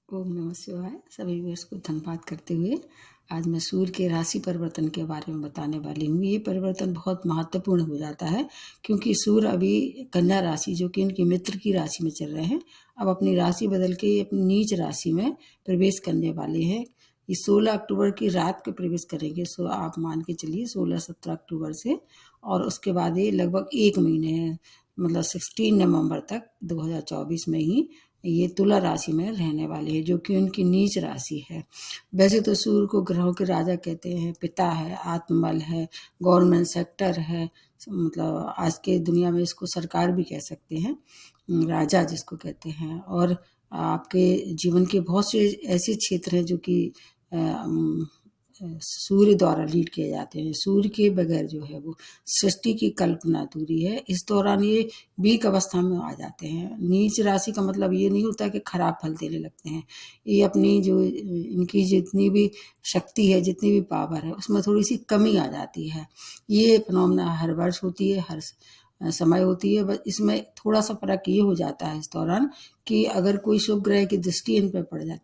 ओम नमः शिवाय। सभी व्यूअर्स को धन्यवाद करते हुए आज मैं सूर्य के राशि परिवर्तन के बारे में बताने वाली हूँ। ये परिवर्तन बहुत महत्वपूर्ण हो जाता है क्योंकि सूर्य अभी कन्या राशि जो कि इनकी मित्र की राशि में चल रहे हैं, अब अपनी राशि बदल के अपनी नीच राशि में प्रवेश करने वाले हैं। ये 16 अक्टूबर की रात को प्रवेश करेंगे। सो आप मान के चलिए 16-17 अक्टूबर से, और उसके बाद ये लगभग 1 महीने है, मतलब 16 नवंबर तक 2024 में ही ये तुला राशि में रहने वाले हैं, जो कि उनकी नीच राशि है। वैसे तो सूर्य को ग्रहों के राजा कहते हैं, पिता है, आत्मबल है, गवर्नमेंट सेक्टर है, मतलब आज के दुनिया में इसको सरकार भी कह सकते हैं, राजा जिसको कहते हैं। और आपके जीवन के बहुत से ऐसे क्षेत्र हैं जो कि सूर्य द्वारा लीड किए जाते हैं। सूर्य के बगैर जो है वो सृष्टि की कल्पना अधूरी है। इस दौरान ये वीक अवस्था में आ जाते हैं। नीच राशि का मतलब ये नहीं होता कि खराब फल देने लगते हैं। ये अपनी जो इनकी जितनी भी शक्ति है, जितनी भी पावर है, उसमें थोड़ी सी कमी आ जाती है। ये फिनोमेना हर वर्ष होती है, हर समय होती है। बस इसमें थोड़ा सा फर्क ये हो जाता है इस दौरान कि अगर कोई शुभ ग्रह की दृष्टि इन पर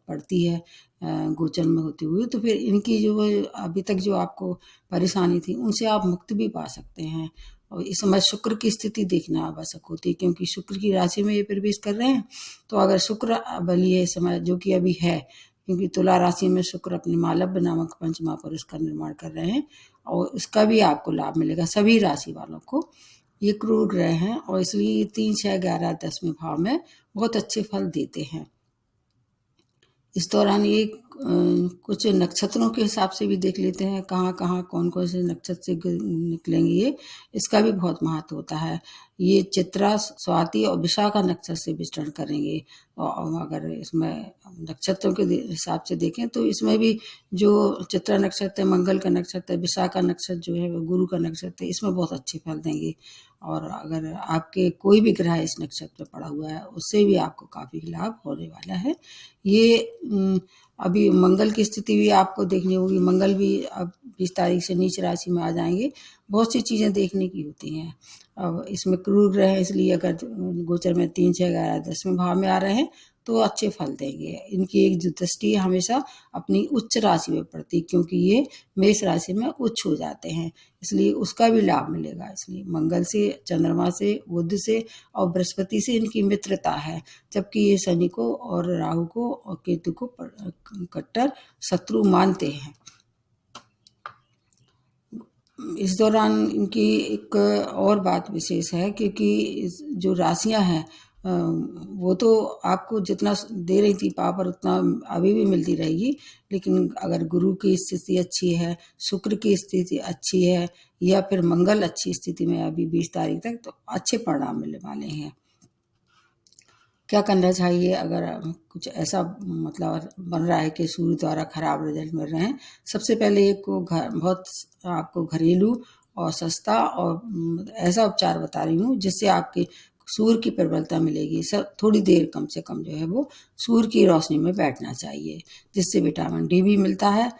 पड़ती है गोचर में होते हुए, तो फिर इनकी जो अभी तक जो आपको परेशानी थी उनसे आप मुक्ति भी पा सकते हैं। और इस समय शुक्र की स्थिति देखना आवश्यक होती है क्योंकि शुक्र की राशि में ये प्रवेश कर रहे हैं। तो अगर शुक्र बली है इस समय, जो कि अभी है, क्योंकि तुला राशि में शुक्र अपने मालव्य नामक पंच महापुरुष का निर्माण कर रहे हैं, और उसका भी आपको लाभ मिलेगा सभी राशि वालों को। ये क्रूर ग्रह हैं और इसलिए 3, 6, 11, 10वें भाव में बहुत अच्छे फल देते हैं। इस दौरान ये कुछ नक्षत्रों के हिसाब से भी देख लेते हैं कहाँ कहाँ कौन कौन से नक्षत्र से निकलेंगे ये, इसका भी बहुत महत्व होता है। ये चित्रा, स्वाति और विशाखा नक्षत्र से विचरण करेंगे। और अगर इसमें नक्षत्रों के हिसाब से देखें तो इसमें भी जो चित्रा नक्षत्र है, मंगल का नक्षत्र है, विशाखा नक्षत्र जो है वो गुरु का नक्षत्र है, इसमें बहुत अच्छे फल देंगे। और अगर आपके कोई भी ग्रह इस नक्षत्र में पड़ा हुआ है उससे भी आपको काफ़ी लाभ होने वाला है। ये अभी मंगल की स्थिति भी आपको देखनी होगी। मंगल भी अब 20 तारीख से नीच राशि में आ जाएंगे। बहुत सी चीज़ें देखने की होती हैं। अब इसमें क्रूर ग्रह है, इसलिए अगर गोचर में 3, 6, 11, 10वें भाव में आ रहे हैं तो अच्छे फल देंगे। इनकी एक जो दृष्टि हमेशा अपनी उच्च राशि में पड़ती है क्योंकि ये मेष राशि में उच्च हो जाते हैं, इसलिए उसका भी लाभ मिलेगा। इसलिए मंगल से, चंद्रमा से, बुध से और बृहस्पति से इनकी मित्रता है, जबकि ये शनि को और राहु को और केतु को कट्टर शत्रु मानते हैं। इस दौरान इनकी एक और बात विशेष है क्योंकि जो राशियां हैं वो तो आपको जितना दे रही थी पावर उतना अभी भी मिलती रहेगी, लेकिन अगर गुरु की स्थिति अच्छी है, शुक्र की स्थिति अच्छी है, या फिर मंगल अच्छी स्थिति में अभी 20 तारीख तक, तो अच्छे परिणाम मिलने वाले हैं। क्या करना चाहिए अगर कुछ ऐसा मतलब बन रहा है कि सूर्य द्वारा खराब रिजल्ट मिल रहे हैं? सबसे पहले एक को बहुत आपको घरेलू और सस्ता और ऐसा उपचार बता रही हूँ जिससे आपके सूर्य की प्रबलता मिलेगी। सब थोड़ी देर कम से कम जो है वो सूर्य की रोशनी में बैठना चाहिए, जिससे विटामिन डी भी मिलता है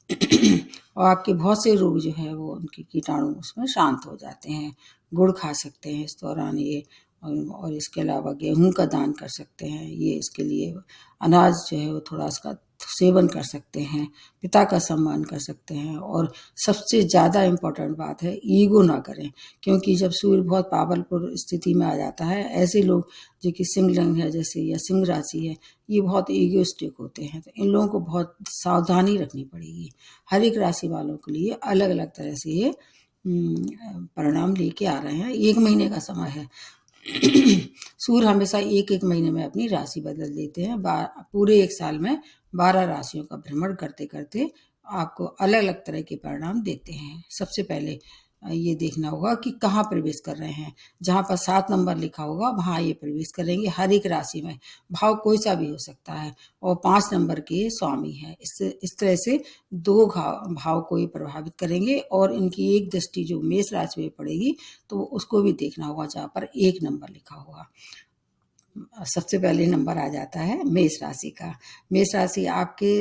और आपके बहुत से रोग जो है वो उनके कीटाणु उसमें शांत हो जाते हैं। गुड़ खा सकते हैं इस दौरान ये, और इसके अलावा गेहूं का दान कर सकते हैं। ये इसके लिए अनाज जो है वो थोड़ा उसका सेवन कर सकते हैं, पिता का सम्मान कर सकते हैं। और सबसे ज़्यादा इम्पोर्टेंट बात है, ईगो ना करें, क्योंकि जब सूर्य बहुत पावरफुल स्थिति में आ जाता है, ऐसे लोग जो कि सिंह लग्न है जैसे या सिंह राशि है, ये बहुत ईगोइस्टिक होते हैं। तो इन लोगों को बहुत सावधानी रखनी पड़ेगी। हर एक राशि वालों के लिए अलग अलग तरह से ये परिणाम लेके आ रहे हैं। 1 महीने का समय है। सूर्य हमेशा 1-1 महीने में अपनी राशि बदल देते हैं। पूरे 1 साल में 12 राशियों का भ्रमण करते करते आपको अलग अलग तरह के परिणाम देते हैं। सबसे पहले ये देखना होगा कि कहाँ प्रवेश कर रहे हैं। जहाँ पर 7 नंबर लिखा होगा वहाँ ये प्रवेश करेंगे। हर एक राशि में भाव कोई सा भी हो सकता है, और 5 नंबर के स्वामी है। इस तरह से 2 भाव को ये प्रभावित करेंगे, और इनकी एक दृष्टि जो मेष राशि में पड़ेगी तो उसको भी देखना होगा जहाँ पर 1 नंबर लिखा होगा। सबसे पहले नंबर आ जाता है मेष राशि का। मेष राशि आपके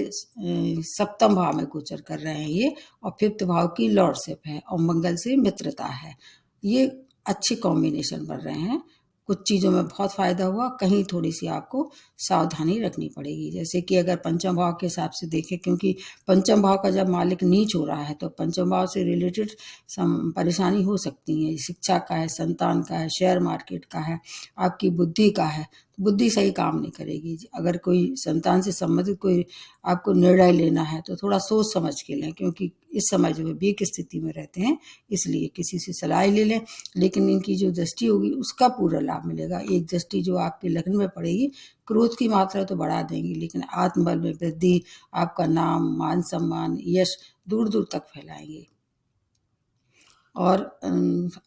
7वें भाव में गोचर कर रहे हैं ये, और 5th भाव की लॉर्डशिप है और मंगल से मित्रता है। ये अच्छे कॉम्बिनेशन बन रहे हैं। कुछ चीज़ों में बहुत फ़ायदा हुआ, कहीं थोड़ी सी आपको सावधानी रखनी पड़ेगी। जैसे कि अगर पंचम भाव के हिसाब से देखें, क्योंकि पंचम भाव का जब मालिक नीच हो रहा है तो पंचम भाव से रिलेटेड परेशानी हो सकती है। शिक्षा का है, संतान का है, शेयर मार्केट का है, आपकी बुद्धि का है। बुद्धि सही काम नहीं करेगी। अगर कोई संतान से संबंधित कोई आपको निर्णय लेना है तो थोड़ा सोच समझ के लें, क्योंकि इस समय जो है वीक स्थिति में रहते हैं, इसलिए किसी से सलाह ले लें। लेकिन इनकी जो दृष्टि होगी उसका पूरा लाभ मिलेगा। एक दृष्टि जो आपके लग्न में पड़ेगी, क्रोध की मात्रा तो बढ़ा देंगी, लेकिन आत्मबल में वृद्धि, आपका नाम, मान सम्मान, यश दूर दूर तक फैलाएंगे। और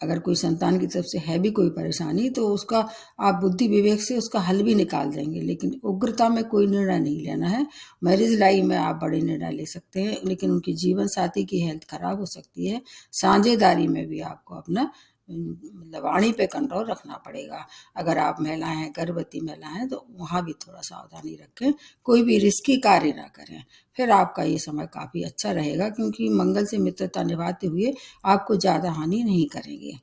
अगर कोई संतान की तरफ से है भी कोई परेशानी तो उसका आप बुद्धि विवेक से उसका हल भी निकाल देंगे, लेकिन उग्रता में कोई निर्णय नहीं लेना है। मैरिज लाइफ में आप बड़े निर्णय ले सकते हैं, लेकिन उनकी जीवन साथी की हेल्थ खराब हो सकती है। साझेदारी में भी आपको अपना मतलब वाणी पे कंट्रोल रखना पड़ेगा। अगर आप महिलाएं हैं, गर्भवती महिलाएं हैं, तो वहाँ भी थोड़ा सावधानी रखें, कोई भी रिस्की कार्य ना करें। फिर आपका ये समय काफ़ी अच्छा रहेगा, क्योंकि मंगल से मित्रता निभाते हुए आपको ज़्यादा हानि नहीं करेंगे।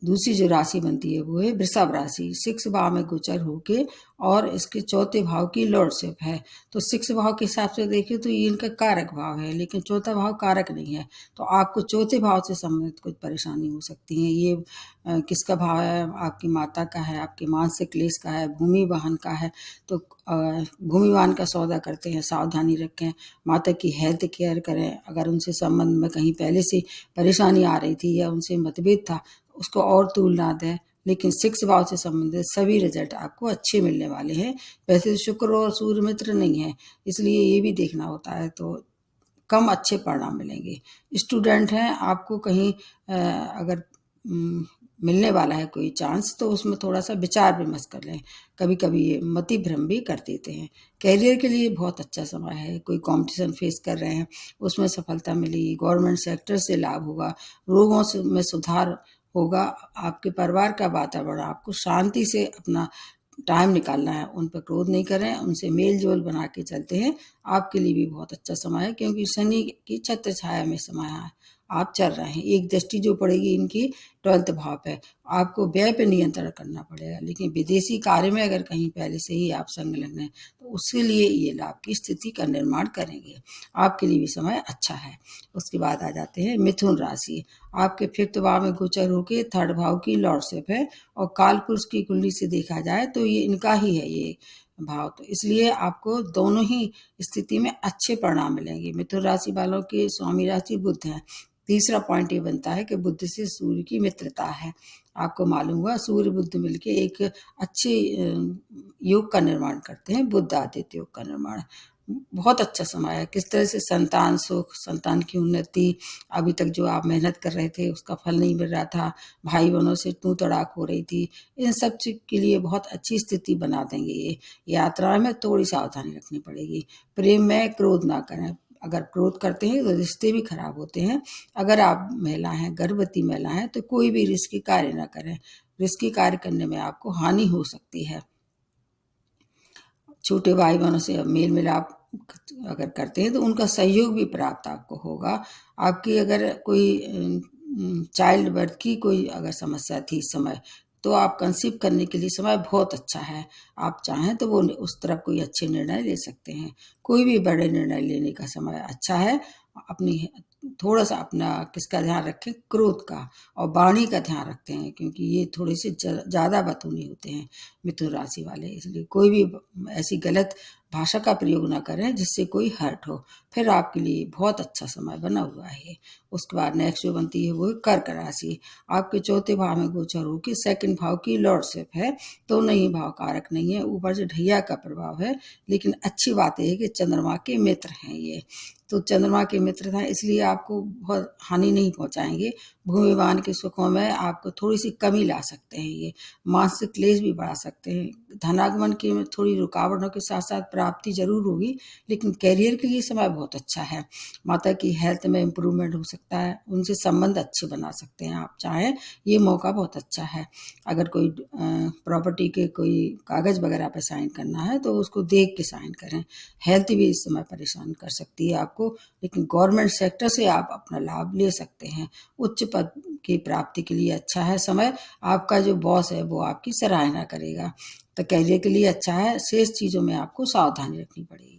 दूसरी जो राशि बनती है वो है वृषभ राशि। 6 भाव में गोचर होके और इसके चौथे भाव की लॉर्डशिप है। तो 6 भाव के हिसाब से देखें तो ये इनका कारक भाव है, लेकिन चौथा भाव कारक नहीं है। तो आपको चौथे भाव से संबंधित कुछ परेशानी हो सकती है। ये किसका भाव है? आपकी माता का है, आपके मानसिक क्लेश का है, भूमि वाहन का है। तो भूमि वाहन का सौदा करते हैं, सावधानी रखें। माता की हेल्थ केयर करें। अगर उनसे संबंध में कहीं पहले से परेशानी आ रही थी या उनसे मतभेद था, उसको और तूल ना दें। लेकिन 6 भाव से संबंधित सभी रिजल्ट आपको अच्छे मिलने वाले हैं। वैसे शुक्र और सूर्य मित्र नहीं है, इसलिए ये भी देखना होता है, तो कम अच्छे परिणाम मिलेंगे। स्टूडेंट हैं, आपको कहीं अगर मिलने वाला है कोई चांस, तो उसमें थोड़ा सा विचार विमर्श कर लें। कभी कभी ये मति भ्रम भी कर देते हैं। कैरियर के लिए बहुत अच्छा समय है। कोई कंपटीशन फेस कर रहे हैं, उसमें सफलता मिलेगी। गवर्नमेंट सेक्टर से लाभ होगा। रोगों से में सुधार होगा। आपके परिवार का वातावरण, आपको शांति से अपना टाइम निकालना है, उन पर क्रोध नहीं करें, उनसे मेल जोल बना के चलते हैं। आपके लिए भी बहुत अच्छा समय है, क्योंकि शनि की छत्र छाया में समय है, आप चल रहे हैं। एक दृष्टि जो पड़ेगी इनकी 12th भाव पे, आपको व्यय पे नियंत्रण करना पड़ेगा। लेकिन विदेशी कार्य में अगर कहीं पहले से ही आप संलग्न हैं तो उसके लिए ये लाभ की स्थिति का निर्माण करेंगे। आपके लिए भी समय अच्छा है। उसके बाद आ जाते हैं मिथुन राशि। आपके 5th भाव में गोचर होके 3rd भाव की लॉर्डशिप है, और काल पुरुष की कुंडली से देखा जाए तो ये इनका ही है ये भाव। तो इसलिए आपको दोनों ही स्थिति में अच्छे परिणाम मिलेंगे। मिथुन राशि वालों के स्वामी राशि बुध है। तीसरा पॉइंट ये बनता है कि बुध से सूर्य की मित्रता है। आपको मालूम हुआ, सूर्य बुध मिलके एक अच्छे योग का निर्माण करते हैं, बुध आदित्य योग का निर्माण। बहुत अच्छा समय है। किस तरह से संतान सुख, संतान की उन्नति, अभी तक जो आप मेहनत कर रहे थे उसका फल नहीं मिल रहा था, भाई बहनों से तू तड़ाक हो रही थी, इन सब चीज के लिए बहुत अच्छी स्थिति बना देंगे ये। यात्रा में थोड़ी सावधानी रखनी पड़ेगी। प्रेम में क्रोध ना करें। अगर क्रोध करते हैं तो रिश्ते भी खराब होते हैं। अगर आप महिला हैं, गर्भवती महिला हैं, तो कोई भी रिस्की कार्य ना करें। रिस्की कार्य करने में आपको हानि हो सकती है। छोटे भाई बहनों से मेल मिलाप अगर करते हैं तो उनका सहयोग भी प्राप्त आपको होगा। आपकी अगर कोई चाइल्ड बर्थ की कोई अगर समस्या थी इस समय, तो आप कंसीव करने के लिए समय बहुत अच्छा है। आप चाहें तो वो उस तरफ कोई अच्छे निर्णय ले सकते हैं। कोई भी बड़े निर्णय लेने का समय अच्छा है। अपनी थोड़ा सा अपना किसका ध्यान रखें, क्रोध का और वाणी का ध्यान रखते हैं, क्योंकि ये थोड़े से ज़्यादा बतूनी होते हैं मिथुन राशि वाले। इसलिए कोई भी ऐसी गलत भाषा का प्रयोग ना करें जिससे कोई हर्ट हो। फिर आपके लिए बहुत अच्छा समय बना हुआ है। उसके बाद नेक्स्ट जो बनती है वो है कर्क राशि। आपके 4थे भाव में गोचर हो कि 2nd भाव की लॉर्डशिप है, तो नहीं भाव कारक नहीं है, ऊपर से ढैया का प्रभाव है। लेकिन अच्छी बात यह है कि चंद्रमा के मित्र हैं ये, तो चंद्रमा के मित्र था, इसलिए आपको बहुत हानि नहीं पहुंचाएंगे। भूमिवान के सुखों में आपको थोड़ी सी कमी ला सकते हैं ये। मानसिक क्लेश भी बढ़ा सकते हैं। धनागमन की में थोड़ी रुकावटों के साथ साथ प्राप्ति जरूर होगी, लेकिन कैरियर के लिए समय बहुत अच्छा है। माता की हेल्थ में इम्प्रूवमेंट हो सकता है, उनसे संबंध अच्छे बना सकते हैं आप चाहें। ये मौका बहुत अच्छा है। अगर कोई प्रॉपर्टी के कोई कागज़ वगैरह पे साइन करना है तो उसको देख के साइन करें। हेल्थ भी इस समय परेशान कर सकती है आपको, लेकिन गवर्नमेंट सेक्टर से आप अपना लाभ ले सकते हैं। उच्च पद की प्राप्ति के लिए अच्छा है समय। आपका जो बॉस है वो आपकी सराहना करेगा। तो करियर के लिए अच्छा है। शेष चीज़ों में आपको सावधानी रखनी पड़ेगी।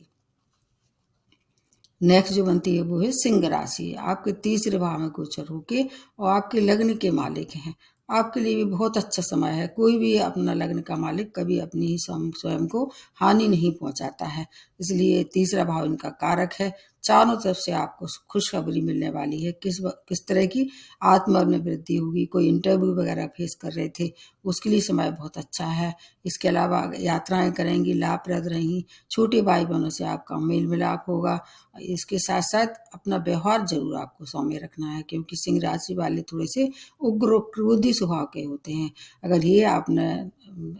नेक्स्ट जो बनती है वो है सिंह राशि। आपके तीसरे भाव में गोचर होके और आपके लग्न के मालिक हैं। आपके लिए भी बहुत अच्छा समय है। कोई भी अपना लग्न का मालिक कभी अपनी ही स्वयं को हानि नहीं पहुंचाता है, इसलिए तीसरा भाव इनका कारक है। चारों तरफ से आपको खुशखबरी मिलने वाली है। किस तरह की आत्मबल में वृद्धि होगी। कोई इंटरव्यू वगैरह फेस कर रहे थे, उसके लिए समय बहुत अच्छा है। इसके अलावा यात्राएं करेंगी, लाभप्रद रहेंगी। छोटे भाई बहनों से आपका मेल मिलाप होगा। इसके साथ साथ अपना व्यवहार जरूर आपको सौम्य रखना है, क्योंकि सिंह राशि वाले थोड़े से उग्र क्रोधी स्वभाव के होते हैं। अगर ये आपने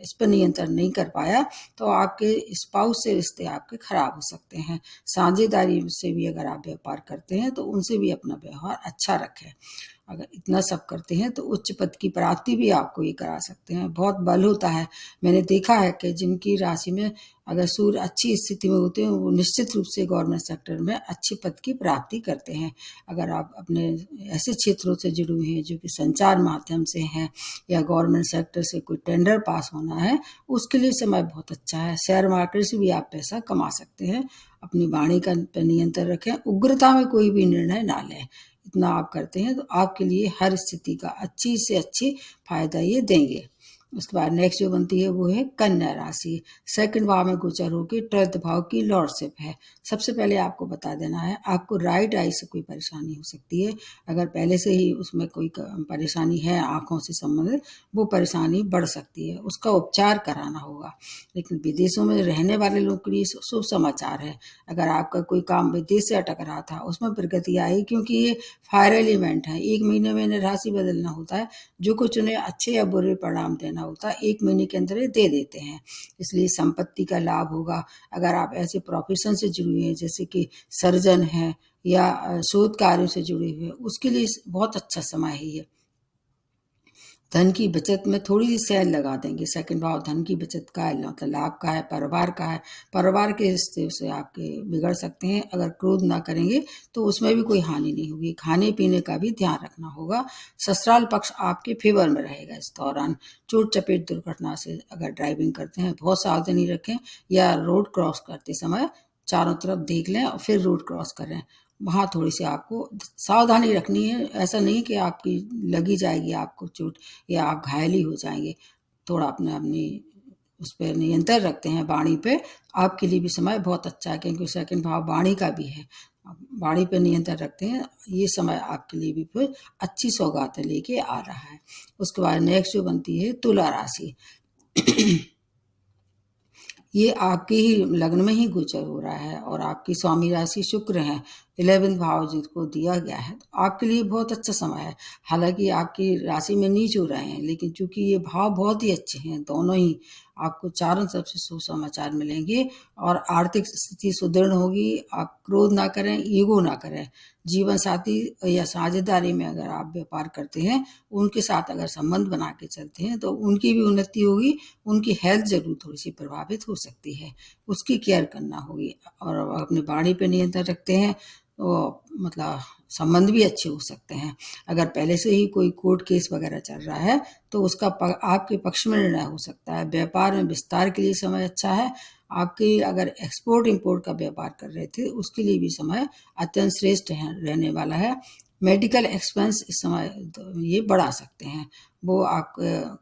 इस पर नियंत्रण नहीं कर पाया तो आपके स्पाउस से रिश्ते आपके खराब हो सकते हैं। साझेदारी से भी अगर आप व्यापार करते हैं तो उनसे भी अपना व्यवहार अच्छा रखें। अगर इतना सब करते हैं तो उच्च पद की प्राप्ति भी आपको ये करा सकते हैं। बहुत बल होता है। मैंने देखा है कि जिनकी राशि में अगर सूर्य अच्छी स्थिति में होते हैं वो निश्चित रूप से गवर्नमेंट सेक्टर में अच्छे पद की प्राप्ति करते हैं। अगर आप अपने ऐसे क्षेत्रों से जुड़े हुए हैं जो कि संचार माध्यम से हैं या गवर्नमेंट सेक्टर से कोई टेंडर पास होना है, उसके लिए समय बहुत अच्छा है। शेयर मार्केट से भी आप पैसा कमा सकते हैं। अपनी वाणी का नियंत्रण रखें। उग्रता में कोई भी निर्णय ना लें। इतना आप करते हैं तो आपके लिए हर स्थिति का अच्छी से अच्छी फायदा ये देंगे। उसके बाद नेक्स्ट जो बनती है वो है कन्या राशि। सेकंड भाव में गोचर होकर 12th भाव की लॉर्डशिप है। सबसे पहले आपको बता देना है, आपको राइट आई से कोई परेशानी हो सकती है। अगर पहले से ही उसमें कोई परेशानी है आंखों से संबंधित, वो परेशानी बढ़ सकती है, उसका उपचार कराना होगा। लेकिन विदेशों में रहने वाले लोगों के लिए शुभ समाचार है। अगर आपका कोई काम विदेश से अटक रहा था उसमें प्रगति आई, क्योंकि ये फायर एलिमेंट है। 1 महीने में इन्हें राशि बदलना होता है। जो कुछ उन्हें अच्छे या बुरे परिणाम देना होता है 1 महीने के अंदर ये दे देते हैं, इसलिए संपत्ति का लाभ होगा। अगर आप ऐसे प्रोफेशन से जुड़े हुए हैं जैसे कि सर्जन हैं या शोध कार्यों से जुड़े हुए हैं, उसके लिए बहुत अच्छा समय है ये। धन की बचत में थोड़ी सी सेल लगा देंगे। सेकंड भाव धन की बचत का है, मतलब लाभ का है, परिवार का है। परिवार के रिश्ते से आपके बिगड़ सकते हैं। अगर क्रोध ना करेंगे तो उसमें भी कोई हानि नहीं होगी। खाने पीने का भी ध्यान रखना होगा। ससुराल पक्ष आपके फेवर में रहेगा इस दौरान। चोट चपेट दुर्घटना से अगर ड्राइविंग करते हैं बहुत सावधानी रखें, या रोड क्रॉस करते समय चारों तरफ देख लें और फिर रोड क्रॉस करें। वहाँ थोड़ी सी आपको सावधानी रखनी है। ऐसा नहीं कि आपकी लगी जाएगी आपको चोट या आप घायल ही हो जाएंगे। थोड़ा अपनी उस पर नियंत्रण रखते हैं वाणी पे, आपके लिए भी समय बहुत अच्छा है, क्योंकि सेकंड भाव वाणी का भी है। वाणी पे नियंत्रण रखते हैं, ये समय आपके लिए भी फिर अच्छी सौगातें लेके आ रहा है। उसके बाद नेक्स्ट जो बनती है तुला राशि। ये आपके ही लग्न में ही गोचर हो रहा है और आपकी स्वामी राशि शुक्र है। 11th भाव जिसको दिया गया है, तो आपके लिए बहुत अच्छा समय है। हालांकि आपकी राशि में नीच हो रहे हैं, लेकिन चूंकि ये भाव बहुत ही अच्छे हैं दोनों ही, आपको चारों तरफ से सुसमाचार मिलेंगे और आर्थिक स्थिति सुदृढ़ होगी। आप क्रोध ना करें, ईगो ना करें। जीवन साथी या साझेदारी में अगर आप व्यापार करते हैं, उनके साथ अगर संबंध बना के चलते हैं तो उनकी भी उन्नति होगी। उनकी हेल्थ जरूर थोड़ी सी प्रभावित हो सकती है, उसकी केयर करना होगी। और अपने वाणी पे नियंत्रण रखते हैं तो मतलब संबंध भी अच्छे हो सकते हैं। अगर पहले से ही कोई कोर्ट केस वगैरह चल रहा है तो उसका आपके पक्ष में निर्णय हो सकता है। व्यापार में विस्तार के लिए समय अच्छा है। आपके अगर एक्सपोर्ट इंपोर्ट का व्यापार कर रहे थे उसके लिए भी समय अत्यंत श्रेष्ठ रहने वाला है। मेडिकल एक्सपेंस इस समय ये बढ़ा सकते हैं। वो आप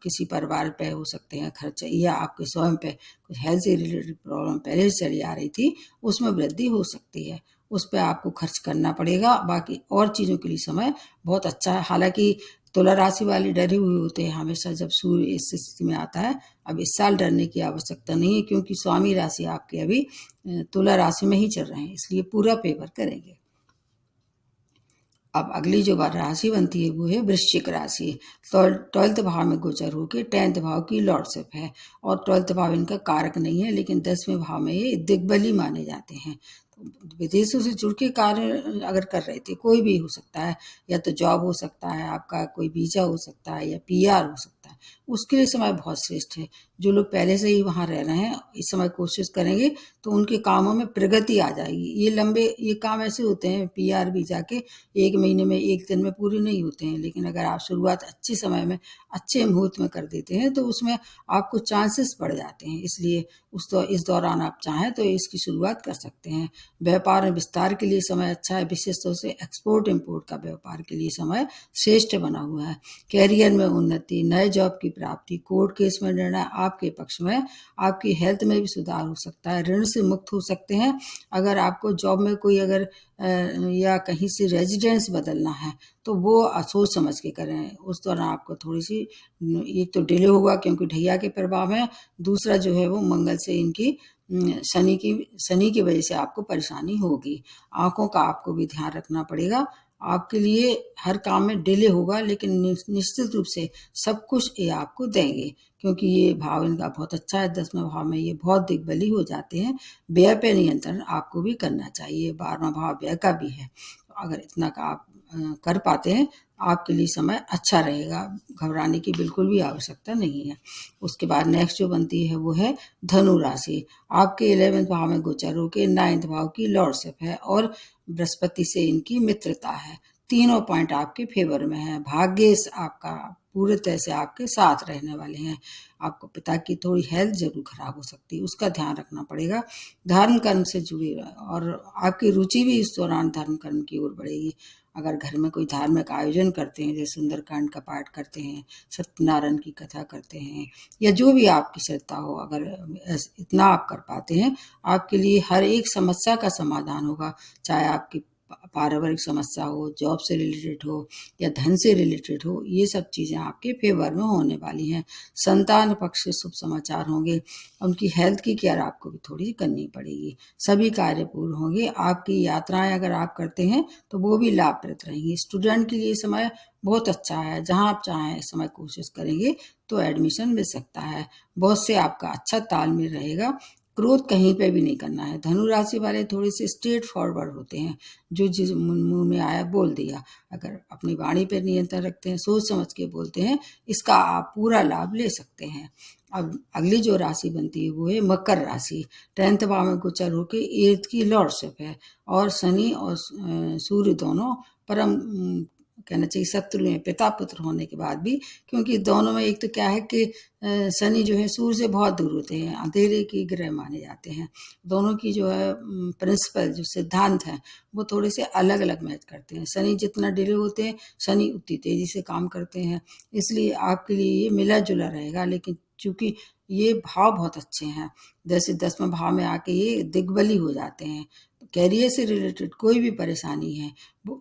किसी परिवार पे हो सकते हैं खर्च, या आपके स्वयं पे कुछ हेल्थ से रिलेटेड प्रॉब्लम पहले से चली आ रही थी, उसमें वृद्धि हो सकती है। उस पर आपको खर्च करना पड़ेगा। बाकी और चीज़ों के लिए समय बहुत अच्छा है। हालांकि तुला राशि वाले डरे हुए होते हैं हमेशा जब सूर्य इस स्थिति में आता है। अब इस साल डरने की आवश्यकता नहीं है, क्योंकि स्वामी राशि आपके अभी तुला राशि में ही चल रहे हैं, इसलिए पूरा फेवर करेंगे। अब अगली जो राशि बनती है वो है वृश्चिक राशि। तो 12th भाव में गोचर होकर 10th भाव की लॉर्डशिप है और 12th भाव इनका कारक नहीं है, लेकिन 10वें भाव में ये दिग्बली माने जाते हैं। विदेशों से जुड़ के कार्य अगर कर रहे थे, कोई भी हो सकता है, या तो जॉब हो सकता है, आपका कोई वीज़ा हो सकता है, या पीआर हो सकता है, उसके लिए समय बहुत श्रेष्ठ है। जो लोग पहले से ही वहाँ रह रहे हैं, इस समय कोशिश करेंगे तो उनके कामों में प्रगति आ जाएगी। ये काम ऐसे होते हैं पीआर वीज़ा के, 1 महीने में, 1 दिन में पूरे नहीं होते हैं, लेकिन अगर आप शुरुआत अच्छे समय में, अच्छे मुहूर्त में कर देते हैं तो उसमें आपको चांसेस बढ़ जाते हैं। इसलिए इस दौरान आप चाहें तो इसकी शुरुआत कर सकते हैं। व्यापार में विस्तार के लिए समय अच्छा है, विशेष तौर से एक्सपोर्ट इम्पोर्ट का व्यापार के लिए समय श्रेष्ठ बना हुआ है। कैरियर में उन्नति, नए जॉब की प्राप्ति, कोर्ट केस में निर्णय आपके पक्ष में, आपकी हेल्थ में भी सुधार हो सकता है, ऋण से मुक्त हो सकते हैं। अगर आपको जॉब में कोई अगर या कहीं से रेजिडेंस बदलना है तो वो सोच समझ के करें। उस दौरान आपको थोड़ी सी एक तो डिले होगा क्योंकि ढैया के प्रभाव है, दूसरा जो है वो मंगल से इनकी शनि की वजह से आपको परेशानी होगी। आंखों का आपको भी ध्यान रखना पड़ेगा। आपके लिए हर काम में डिले होगा, लेकिन निश्चित रूप से सब कुछ ये आपको देंगे, क्योंकि ये भाव इनका बहुत अच्छा है। 10वें भाव में ये बहुत दिग्बली हो जाते हैं। व्यय पे नियंत्रण आपको भी करना चाहिए, 12वां भाव व्यय का भी है। अगर इतना का आप कर पाते हैं, आपके लिए समय अच्छा रहेगा, घबराने की बिल्कुल भी आवश्यकता नहीं है। उसके बाद नेक्स्ट जो बनती है वो है धनु राशि। आपके 11वें भाव में गोचर होके 9वें भाव की लॉर्डशिप है और बृहस्पति से इनकी मित्रता है। तीनों पॉइंट आपके फेवर में है। भाग्येश आपका पूरे तरह से आपके साथ रहने वाले हैं। आपको पिता की थोड़ी हेल्थ जरूर खराब हो सकती है, उसका ध्यान रखना पड़ेगा। धर्म कर्म से जुड़ी और आपकी रुचि भी इस दौरान धर्म कर्म की ओर बढ़ेगी। अगर घर में कोई धार्मिक आयोजन करते हैं, जैसे सुंदरकांड का पाठ करते हैं, सत्यनारायण की कथा करते हैं, या जो भी आपकी श्रद्धा हो, अगर इतना आप कर पाते हैं, आपके लिए हर एक समस्या का समाधान होगा। चाहे आपकी पारिवारिक समस्या हो, जॉब से रिलेटेड हो, या धन से रिलेटेड हो, ये सब चीज़ें आपके फेवर में होने वाली हैं। संतान पक्ष से शुभ समाचार होंगे। उनकी हेल्थ की केयर आपको भी थोड़ी करनी पड़ेगी। सभी कार्य पूर्ण होंगे। आपकी यात्राएं अगर आप करते हैं तो वो भी लाभप्रद रहेंगी। स्टूडेंट के लिए समय बहुत अच्छा है। जहां आप चाहें इस समय कोशिश करेंगे तो एडमिशन मिल सकता है। बहुत से आपका अच्छा तालमेल रहेगा। क्रोध कहीं पे भी नहीं करना है। धनु राशि वाले थोड़े से स्ट्रेट फॉरवर्ड होते हैं, जो जिस मुंह में आया बोल दिया। अगर अपनी वाणी पर नियंत्रण रखते हैं, सोच समझ के बोलते हैं, इसका आप पूरा लाभ ले सकते हैं। अब अगली जो राशि बनती है वो है मकर राशि। 10th भाव में गोचर होके 8th की लॉर्डशिप है और शनि और सूर्य दोनों परम कहना चाहिए शत्रु हैं, पिता पुत्र होने के बाद भी, क्योंकि दोनों में एक तो क्या है कि शनि जो है सूर्य से बहुत दूर होते हैं, अंधेरे की ग्रह माने जाते हैं। दोनों की जो है प्रिंसिपल जो सिद्धांत हैं वो थोड़े से अलग अलग मैच करते हैं। शनि जितना डिले होते हैं, शनि उतनी तेजी से काम करते हैं। इसलिए आपके लिए ये मिला जुला रहेगा, लेकिन चूंकि ये भाव बहुत अच्छे हैं, जैसे 10वें भाव में आके ये दिग्बली हो जाते हैं, कैरियर से रिलेटेड कोई भी परेशानी है वो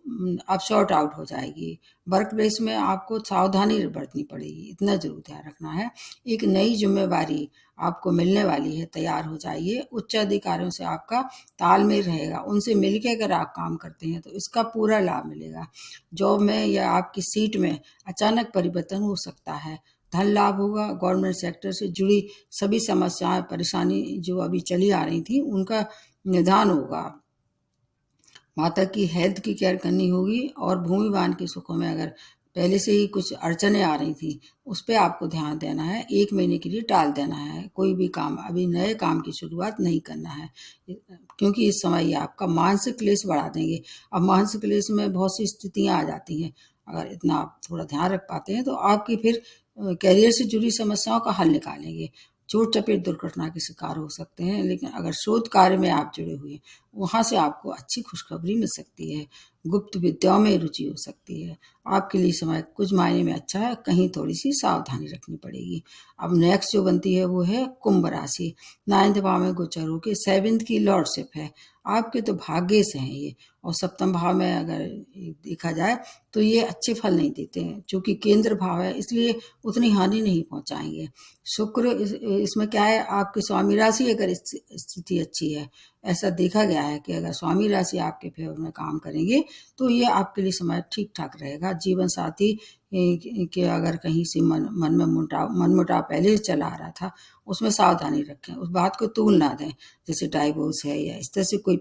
अब शॉर्ट आउट हो जाएगी। वर्क प्लेस में आपको सावधानी बरतनी पड़ेगी, इतना जरूर ध्यान रखना है। एक नई जिम्मेवारी आपको मिलने वाली है, तैयार हो जाइए। उच्च अधिकारियों से आपका तालमेल रहेगा, उनसे मिलकर अगर आप काम करते हैं तो इसका पूरा लाभ मिलेगा। जॉब में या आपकी सीट में अचानक परिवर्तन हो सकता है। धन लाभ होगा। गवर्नमेंट सेक्टर से जुड़ी सभी समस्याएं, परेशानी जो अभी चली आ रही थी, उनका निदान होगा। माता की हेल्थ की केयर करनी होगी और भूमि वाहन के सुखों में अगर पहले से ही कुछ अड़चने आ रही थी, उस पर आपको ध्यान देना है। 1 महीने के लिए टाल देना है। कोई भी काम, अभी नए काम की शुरुआत नहीं करना है, क्योंकि इस समय ये आपका मानसिक क्लेश बढ़ा देंगे। अब मानसिक क्लेश में बहुत सी स्थितियां आ जाती हैं। अगर इतना आप थोड़ा ध्यान रख पाते हैं तो आपकी फिर करियर से जुड़ी समस्याओं का हल निकालेंगे। चोट चपेट दुर्घटना के शिकार हो सकते हैं, लेकिन अगर शोध कार्य में आप जुड़े हुए हैं, वहाँ से आपको अच्छी खुशखबरी मिल सकती है। गुप्त विद्याओं में रुचि हो सकती है। आपके लिए समय कुछ मायने में अच्छा है, कहीं थोड़ी सी सावधानी रखनी पड़ेगी। अब नेक्स्ट जो बनती है वो है कुंभ राशि। 9th भाव में गोचर होकर 7th की लॉर्डशिप है। आपके तो भाग्य से हैं ये, और 7th भाव में अगर देखा जाए तो ये अच्छे फल नहीं देते हैं। चूंकि केंद्र भाव है इसलिए उतनी हानि नहीं पहुंचाएंगे। शुक्र इसमें क्या है, आपकी स्वामी राशि अगर स्थिति अच्छी है, ऐसा देखा गया है कि अगर स्वामी राशि आपके फेवर में काम करेंगे तो ये आपके लिए समय ठीक ठाक रहेगा। जीवन साथी कि अगर कहीं से मन में मनमुटाव पहले से चला आ रहा था, उसमें सावधानी रखें, उस बात को तूल ना दें। जैसे डाइवोर्स है या इस तरह से कोई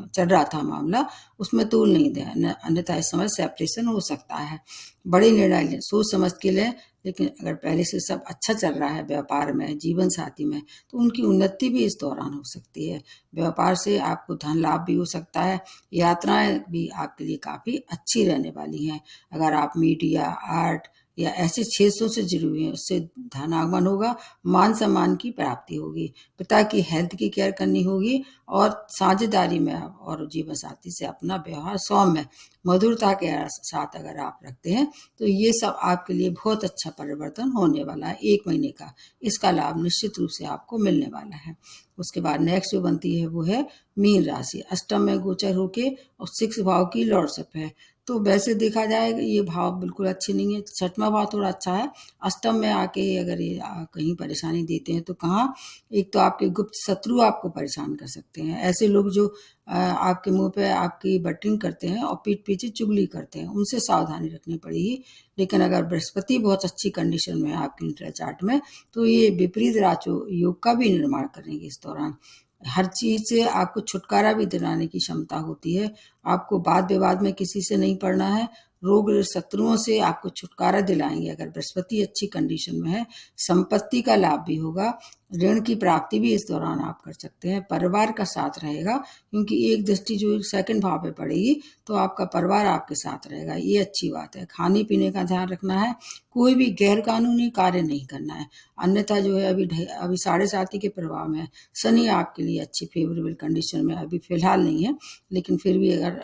चल रहा था मामला, उसमें तूल नहीं दें, अन्यथा इस समय सेपरेशन हो सकता है। बड़े निर्णय लें, सोच समझ के लें, लेकिन अगर पहले से सब अच्छा चल रहा है व्यापार में, जीवन साथी में, तो उनकी उन्नति भी इस दौरान हो सकती है। व्यापार से आपको धन लाभ भी हो सकता है। यात्राएं भी आपके लिए काफ़ी अच्छी रहने वाली हैं। अगर आप मीडिया, आर्ट या ऐसे क्षेत्रों से जुड़े हुए हैं, उससे धनागमन होगा, मान सम्मान की प्राप्ति होगी, पिता की हेल्थ की केयर करनी होगी, और साझेदारी में आप और जीवन साथी से अपना व्यवहार सौम्य मधुरता के साथ अगर आप रखते हैं, तो ये सब आपके लिए बहुत अच्छा परिवर्तन होने वाला है 1 महीने का। इसका लाभ निश्चित रूप से आपको मिलने वाला है। उसके बाद नेक्स्ट जो बनती है वो है मीन राशि। अष्टम में गोचर होके और 6 भाव की लॉर्डशिप है, तो वैसे देखा जाए ये भाव बिल्कुल अच्छे नहीं है। 6वां भाव थोड़ा अच्छा है। अष्टम में आके अगर ये कहीं परेशानी देते हैं तो कहाँ, एक तो आपके गुप्त शत्रु आपको परेशान कर सकते हैं। ऐसे लोग जो आपके मुंह पे आपकी बटरिंग करते हैं और पीठ पीछे चुगली करते हैं, उनसे सावधानी रखनी पड़ेगी। लेकिन अगर बृहस्पति बहुत अच्छी कंडीशन में है आपके इंटर चार्ट में, तो ये विपरीत राजो योग का भी निर्माण करेंगे इस दौरान। हर चीज से आपको छुटकारा भी दिलाने की क्षमता होती है। आपको वाद विवाद में किसी से नहीं पड़ना है। रोग शत्रुओं से आपको छुटकारा दिलाएंगे अगर बृहस्पति अच्छी कंडीशन में है। संपत्ति का लाभ भी होगा। ऋण की प्राप्ति भी इस दौरान आप कर सकते हैं। परिवार का साथ रहेगा, क्योंकि एक दृष्टि जो 2nd भाव पे पड़ेगी, तो आपका परिवार आपके साथ रहेगा, ये अच्छी बात है। खाने पीने का ध्यान रखना है। कोई भी गैर कानूनी कार्य नहीं करना है, अन्यथा जो है अभी 7.5 के प्रभाव में है। शनि आपके लिए अच्छी फेवरेबल कंडीशन में अभी फिलहाल नहीं है, लेकिन फिर भी अगर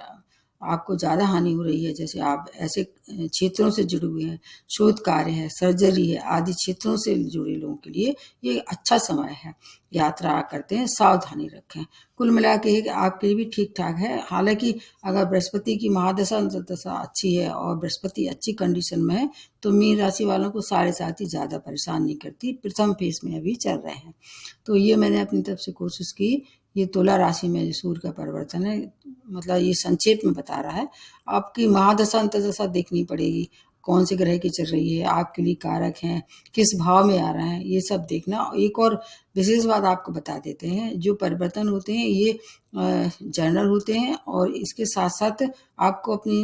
आपको ज़्यादा हानि हो रही है, जैसे आप ऐसे क्षेत्रों से जुड़े हुए हैं, शोध कार्य है, सर्जरी है, आदि क्षेत्रों से जुड़े लोगों के लिए ये अच्छा समय है। यात्रा करते हैं, सावधानी रखें। कुल मिला के आपके लिए भी ठीक ठाक है। हालांकि अगर बृहस्पति की महादशा अंतर्दशा अच्छी है और बृहस्पति अच्छी कंडीशन में है, तो मीन राशि वालों को 7.5 ज़्यादा परेशान नहीं करती। प्रथम फेज में अभी चल रहे हैं। तो ये मैंने अपनी तरफ से कोशिश की। ये तुला राशि में जो सूर्य का परिवर्तन है, मतलब ये संक्षेप में बता रहा है। आपकी महादशा अंतर्दशा देखनी पड़ेगी, कौन से ग्रह की चल रही है, आपके लिए कारक हैं, किस भाव में आ रहा है, ये सब देखना। एक और विशेष बात आपको बता देते हैं, जो परिवर्तन होते हैं ये जनरल होते हैं, और इसके साथ साथ आपको अपनी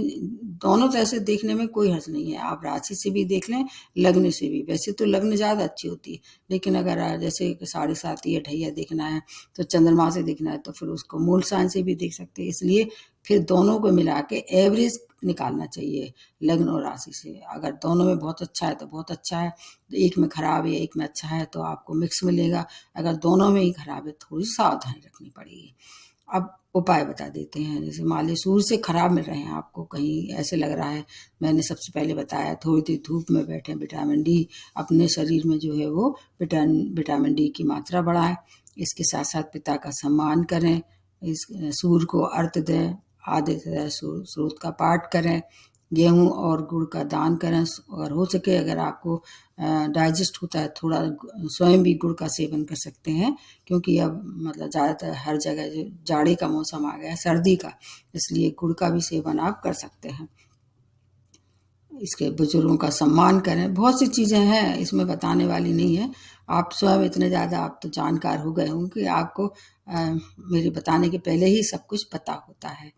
दोनों तरह से देखने में कोई हर्ज नहीं है। आप राशि से भी देख लें, लग्न से भी। वैसे तो लग्न ज़्यादा अच्छी होती है, लेकिन अगर जैसे 7.5 या ढैया देखना है, तो चंद्रमा से देखना है, तो फिर उसको मूल साइन से भी देख सकते हैं। इसलिए फिर दोनों को मिला के एवरेज निकालना चाहिए लग्न और राशि से। अगर दोनों में बहुत अच्छा है तो बहुत अच्छा है, तो एक में खराब है एक में अच्छा है, तो आपको मिक्स मिलेगा। अगर दोनों में ही खराब है, थोड़ी सावधानी रखनी पड़ेगी। अब उपाय बता देते हैं। जैसे मान लीजिए सूर्य से खराब मिल रहे हैं आपको, कहीं ऐसे लग रहा है, मैंने सबसे पहले बताया थोड़ी देर धूप में बैठे, विटामिन डी अपने शरीर में जो है वो विटामिन डी की मात्रा बढ़ाएं। इसके साथ साथ पिता का सम्मान करें, इस सूर्य को अर्घ्य दें, आदित्य स्रोत का पाठ करें, गेहूं और गुड़ का दान करें। और हो सके अगर आपको डाइजेस्ट होता है थोड़ा, स्वयं भी गुड़ का सेवन कर सकते हैं, क्योंकि अब मतलब ज़्यादातर हर जगह जाड़े का मौसम आ गया है, सर्दी का, इसलिए गुड़ का भी सेवन आप कर सकते हैं। इसके बुजुर्गों का सम्मान करें। बहुत सी चीज़ें हैं, इसमें बताने वाली नहीं है। आप स्वयं इतने ज़्यादा आप तो जानकार हो गए होंगे कि आपको मेरे बताने के पहले ही सब कुछ पता होता है।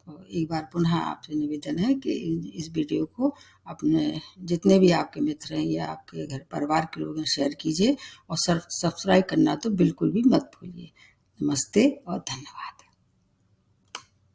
तो एक बार पुनः आपसे निवेदन है कि इस वीडियो को अपने जितने भी आपके मित्र हैं या आपके घर परिवार के लोग हैं शेयर कीजिए, और सब्सक्राइब करना तो बिल्कुल भी मत भूलिए। नमस्ते और धन्यवाद।